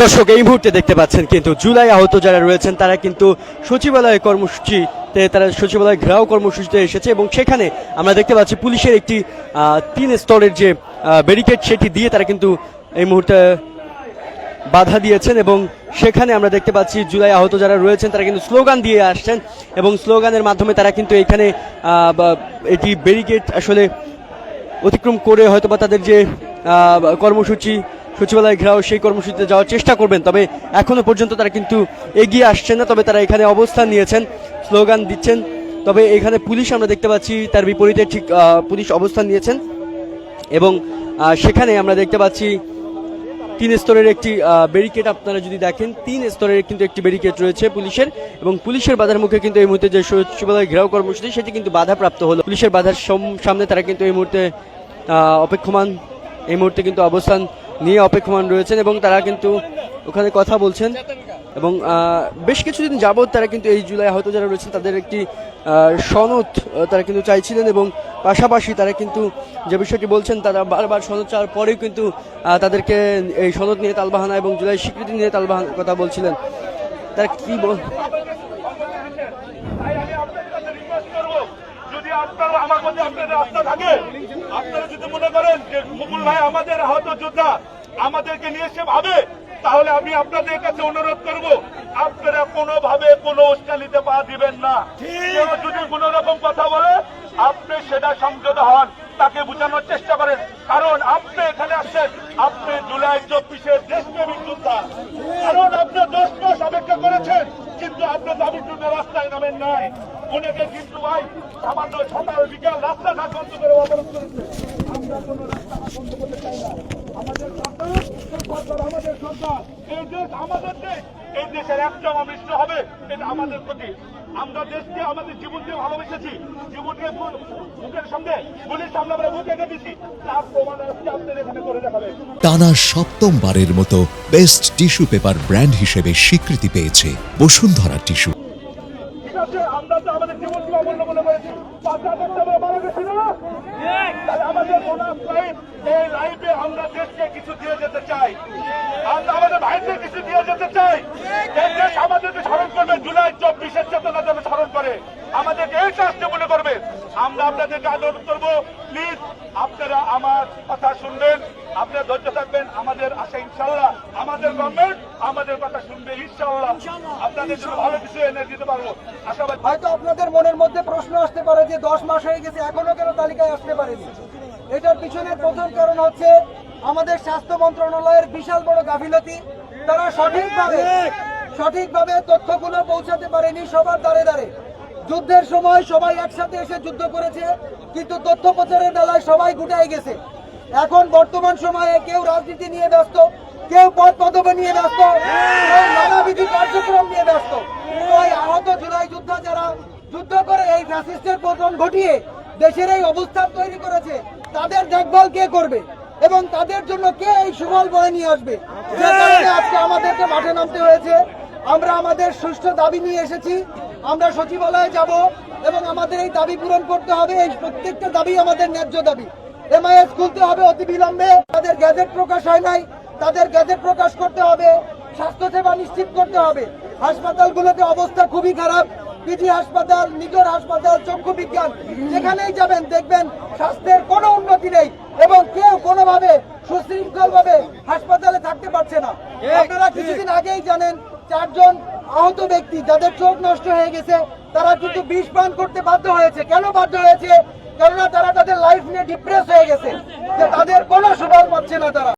দর্শক এই মুহূর্তে দেখতে পাচ্ছেন কিন্তু জুলাই আহত যারা রয়েছেন তারা কিন্তু সচিবালয় কর্মসূচিতে তারা সচিবালয় ঘেরাও কর্মসূচিতে এসেছে এবং সেখানে আমরা দেখতে পাচ্ছি পুলিশের একটি 3 স্তরের যে ব্যারিকেড সেটি দিয়ে তারা কিন্তু এই মুহূর্তে বাধা দিয়েছেন এবং সেখানে আমরা দেখতে পাচ্ছি জুলাই আহত যারা রয়েছেন তারা কিন্তু স্লোগান দিয়ে আসছেন এবং স্লোগানের মাধ্যমে তারা কিন্তু এখানে এটি ব্যারিকেড আসলে অতিক্রম করে হয়তো বা তাদের যে কর্মসূচি সচিবালয় ঘেরাও সেই কর্মসূচিতে যাওয়ার চেষ্টা করবেন, তবে এখনো পর্যন্ত তারা কিন্তু এগিয়ে আসছেন না। তবে তারা এখানে অবস্থান নিয়েছেন, স্লোগান দিচ্ছেন। তবে এখানে পুলিশ আমরা দেখতে পাচ্ছি তার বিপরীতে ঠিক পুলিশ অবস্থান নিয়েছেন এবং সেখানে আমরা দেখতে পাচ্ছি 3 স্তরের একটি ব্যারিকেড। আপনারা যদি দেখেন 3 স্তরের কিন্তু একটি ব্যারিকেড রয়েছে পুলিশের এবং পুলিশের বাধার মুখে কিন্তু এই মুহূর্তে যে সচিবালয় ঘেরাও কর্মসূচি সেটি কিন্তু বাধাপ্রাপ্ত হলো। পুলিশের বাধার সামনে তারা কিন্তু এই মুহূর্তে অপেক্ষমান, এই মুহূর্তে কিন্তু অবস্থান নিয়ে অপেক্ষমান রয়েছেন এবং তারা কিন্তু ওখানে কথা বলছেন এবং বেশ কিছুদিন যাবৎ তারা কিন্তু এই জুলাই আহত যারা রয়েছেন তাদের একটি সনদ তারা কিন্তু চাইছিলেন এবং পাশাপাশি তারা কিন্তু যে বিষয়টি বলছেন তারা বারবার সনদ চাওয়ার পরেও কিন্তু তাদেরকে এই সনদ নিয়ে তালবাহানা এবং জুলাই স্বীকৃতি নিয়ে তালবাহানার কথা বলছিলেন। তারা কি আমার মধ্যে আপনাদের আস্থা থাকে, আপনারা যদি মনে করেন যে মুকুল ভাই আমাদের আহত যোদ্ধা, আমাদেরকে নিয়ে সে ভাবে, তাহলে আমি আপনাদের কাছে অনুরোধ করব আপনারা কোনোভাবে কোনো উস্কানিতে পা দিবেন না। কেউ যদি কোন রকম কথা বলে আপনি সেটা সংযত হন, তাকে বোঝানোর চেষ্টা করেন, কারণ আপনি এখানে আসছেন, আপনি জুলাই 24-এর দেশপ্রেমিক যোদ্ধা, কারণ আপনি 10 মাস অপেক্ষা করেছেন কিন্তু আপনি দাবির জন্য রাস্তায় নামেন নাই। অনেকে কিন্তু ভাই সামান্য সকাল বিকাল রাস্তাঘাট বন্ধ করে অবরোধ করেছে। আমরা কোনো রাস্তাঘাট বন্ধ করতে চাই না। আমাদের সরকার, আমাদের সরকার, এই দেশ আমাদের দেশ, এই দেশের একটা অনিষ্ট হবে এটা আমাদের প্রতি। আমরা দেশকে আমাদের জীবন দিয়ে ভালোবেসেছি, জীবনকে বুকের সামনে গুলির সামনে আমরা বুকে রেখেছি, তার প্রমাণ আজকে আপনাদের এখানে করে দেখাবে। টানা 7মবারের মতো বেস্ট টিস্যু পেপার ব্র্যান্ড হিসেবে স্বীকৃতি পেয়েছে বসুন্ধরা টিস্যু। আমরা তো আমাদের জীবনকে অমূল্য মনে করেছি, মারা গেছি না, তাহলে আমাদের এই লাইফে আমরা দেশকে কিছু দিয়ে যেতে চাই, আমরা আমাদের ভাইদের কিছু দিয়ে যেতে চাই। এই দেশ আমাদেরকে স্মরণ করবে, জুলাই 24-এর চেতনা যেন স্মরণ করে, আমাদেরকে এই কাজটা মনে করবে। আমরা আপনাদেরকে অনুরোধ করবো, প্লিজ আপনারা আমার কথা শুনবেন, আপনারা ধৈর্য থাকবেন। আমাদের আশা ইনশাল্লাহ আমাদের গভর্নমেন্ট আমাদের কথা শুনবে, ইনশাল্লাহ আপনাদের জন্য ভালো কিছু এনে দিতে পারবো আশাবাদ। হয়তো আপনাদের মনের মধ্যে প্রশ্ন আসতে পারে যে 10 মাস হয়ে গেছে এখনো কেন তালিকায় আসতে পারেনি। এটার পিছনে প্রথম কারণ হচ্ছে আমাদের স্বাস্থ্য মন্ত্রণালয়ের বিশাল বড় গাফিলতি। তারা সঠিকভাবে তথ্যগুলো পৌঁছাতে পারেনি সবার দ্বারে দ্বারে। যুদ্ধের সময় সবাই একসাথে এসে যুদ্ধ করেছে কিন্তু তথ্য প্রচারের বেলায় সবাই গুটাই গেছে। এখন বর্তমান সময়ে কেউ রাজনীতি নিয়ে ব্যস্ত, কেউ পদ পদবি নিয়ে ব্যস্ত, কেউ নানাবিধি কার্যক্রম নিয়ে ব্যস্ত। ওই আহত জুলাই যোদ্ধা যারা যুদ্ধ করে এই ফ্যাসিস্টের পতন ঘটিয়ে দেশের এই অবস্থান তৈরি করেছে, তাদের দেখভাল কে করবে এবং তাদের জন্য কে এই সুফল বয়ে নিয়ে আসবে? যে কারণে আজকে আমাদেরকে মাঠে নামতে হয়েছে। আমরা আমাদের সুষ্ঠু দাবি নিয়ে এসেছি, আমরা সচিবালয়ে যাব এবং আমাদের এই দাবি পূরণ করতে হবে। এই প্রত্যেকটা দাবি আমাদের ন্যায্য দাবি। এমআইএস খুলতে হবে অতি বিলম্বে, তাদের গ্যাজেট প্রকাশ হয় নাই, তাদের গ্যাজেট প্রকাশ করতে হবে। স্বাস্থ্যসেবা নিশ্চিত করতে হবে। হাসপাতালগুলোতে অবস্থা খুবই খারাপ, পিজি হাসপাতাল, নিগর হাসপাতাল, চক্ষু বিজ্ঞান, যেখানেই যাবেন দেখবেন স্বাস্থ্যের কোনো উন্নতি নেই এবং কেউ কোনোভাবে সুশৃঙ্খল ভাবে হাসপাতালে থাকতে পারছে না। আপনারা কিছুদিন আগেই জানেন 4 জন আহত ব্যক্তি যাদের চোখ নষ্ট হয়ে গেছে, তারা কিন্তু বিষ পান করতে বাধ্য হয়েছে। কেন বাধ্য হয়েছে? কেননা তারা তাদের লাইফ নিয়ে ডিপ্রেস হয়ে গেছে, যে তাদের কোনো সুফল পাচ্ছে না তারা।